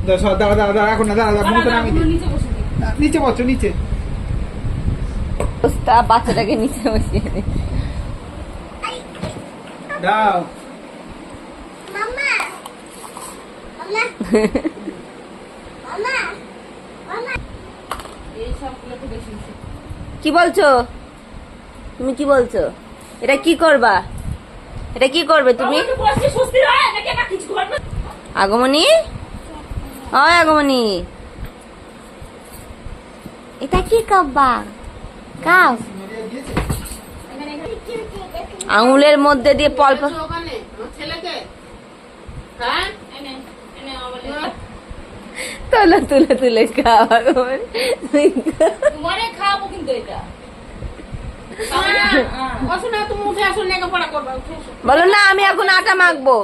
দাঁড়া দাঁড়া দাঁড়া, এখন না, দাঁড়া দাঁড়া, মুখটা নামিয়ে দে। নিচে বসো, নিচে। বাচ্চাটাকে নিচে বসিয়ে দে। দাও। কি বলছো তুমি? কি বলছো? এটা কি করবা? এটা কি করবে তুমি? আগমনী, হয় আগমনী, এটা কি করবা? কাও আঙুলের মধ্যে দিয়ে পল্প তুলে তুলে তুলে খাওয়া। খাওয়াবো কিন্তু এটা বলো না, আমি এখন আটা মাখবো।